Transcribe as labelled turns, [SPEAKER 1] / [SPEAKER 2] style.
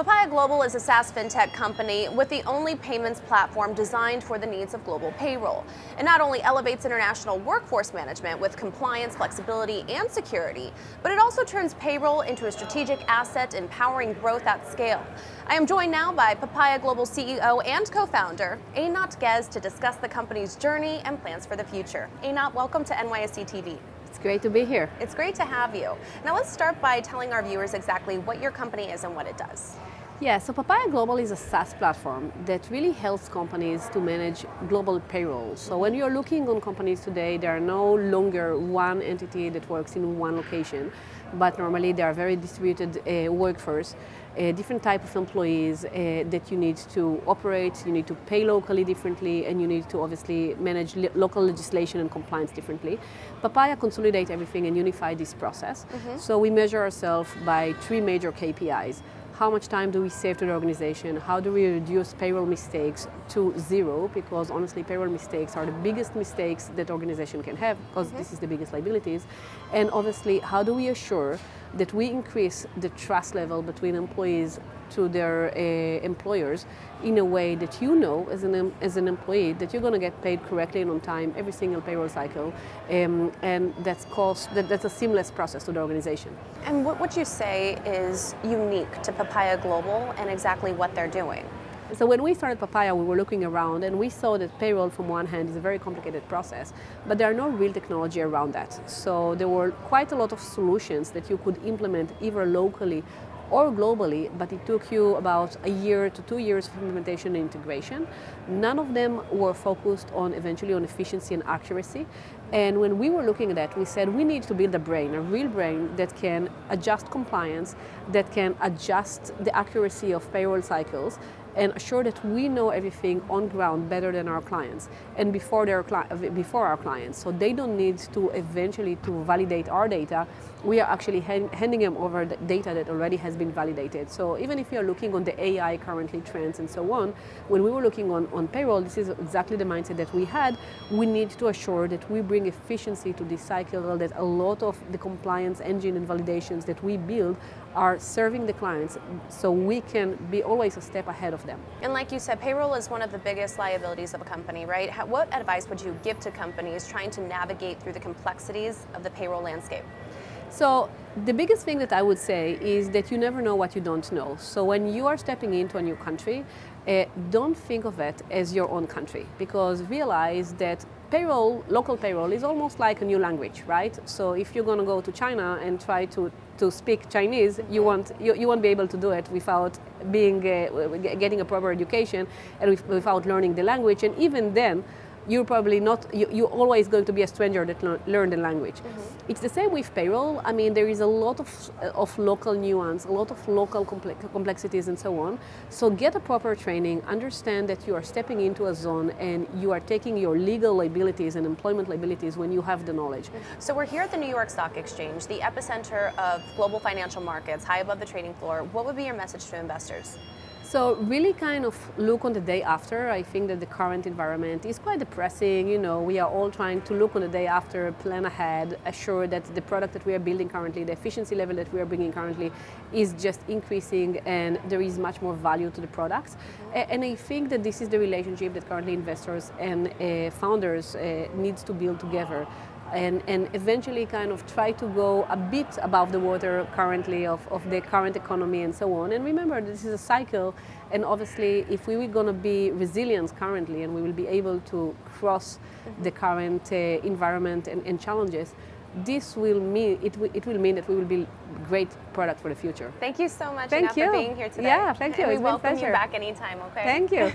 [SPEAKER 1] Papaya Global is a SaaS fintech company with the only payments platform designed for the needs of global payroll. It not only elevates international workforce management with compliance, flexibility, and security, but it also turns payroll into a strategic asset, empowering growth at scale. I am joined now by Papaya Global CEO and co-founder, Eynat Guez, to discuss the company's journey and plans for the future. Eynat, welcome to NYSE TV.
[SPEAKER 2] It's great to be here.
[SPEAKER 1] It's great to have you. Now let's start by telling our viewers exactly what your company is and what it does.
[SPEAKER 2] Yeah, so Papaya Global is a SaaS platform that really helps companies to manage global payroll. So when you're looking on companies today, there are no longer one entity that works in one location, but normally they are very distributed workforce, different type of employees that you need to operate, you need to pay locally differently, and you need to obviously manage local legislation and compliance differently. Papaya consolidates everything and unify this process. So we measure ourselves by three major KPIs. How much time do we save to the organization? How do we reduce payroll mistakes to zero? Because honestly, payroll mistakes are the biggest mistakes that organization can have, because this is the biggest liabilities. And obviously, how do we assure that we increase the trust level between employees to their employers in a way that you know as an employee that you're going to get paid correctly and on time every single payroll cycle, and that's a seamless process to the organization.
[SPEAKER 1] And what would you say is unique to Papaya Global and exactly what they're doing?
[SPEAKER 2] So when we started Papaya, we were looking around and we saw that payroll from one hand is a very complicated process, but there are no real technology around that. So there were quite a lot of solutions that you could implement either locally or globally, but it took you about a year to 2 years of implementation and integration. None of them were focused on eventually on efficiency and accuracy. And when we were looking at that, we said we need to build a brain, a real brain that can adjust compliance, that can adjust the accuracy of payroll cycles, and assure that we know everything on ground better than our clients and before our clients. So they don't need to eventually to validate our data. We are actually handing them over the data that already has been validated. So even if you're looking on the AI currently trends and so on, when we were looking on payroll, this is exactly the mindset that we had. We need to assure that we bring efficiency to this cycle, that a lot of the compliance engine and validations that we build are serving the clients so we can be always a step ahead of them.
[SPEAKER 1] And like you said, payroll is one of the biggest liabilities of a company, right? What advice would you give to companies trying to navigate through the complexities of the payroll landscape?
[SPEAKER 2] So the biggest thing that I would say is that you never know what you don't know. So when you are stepping into a new country, don't think of it as your own country, because realize that payroll, local payroll, is almost like a new language, right? So if you're going to go to China and try to speak Chinese, you won't be able to do it without getting a proper education and without learning the language. And even then, you're probably not, you're always going to be a stranger that learn the language. It's the same with payroll. I mean, there is a lot of local nuance, a lot of local complexities and so on. So get a proper training, understand that you are stepping into a zone and you are taking your legal liabilities and employment liabilities when you have the knowledge.
[SPEAKER 1] So we're here at the New York Stock Exchange, the epicenter of global financial markets, high above the trading floor. What would be your message to investors?
[SPEAKER 2] So really kind of look on the day after. I think that the current environment is quite depressing. You know, we are all trying to look on the day after, plan ahead, assure that the product that we are building currently, the efficiency level that we are bringing currently is just increasing and there is much more value to the products. And I think that this is the relationship that currently investors and founders needs to build together. And eventually kind of try to go a bit above the water currently of the current economy and so on. And remember, this is a cycle, and obviously if we were going to be resilient currently and we will be able to cross the current environment and challenges, this will mean, it will mean that we will be a great product for the future.
[SPEAKER 1] Thank you so much,
[SPEAKER 2] Thank you
[SPEAKER 1] for being here today.
[SPEAKER 2] Yeah, thank you.
[SPEAKER 1] And we
[SPEAKER 2] It's been a
[SPEAKER 1] welcome you
[SPEAKER 2] pleasure.
[SPEAKER 1] back anytime, okay?
[SPEAKER 2] Thank you.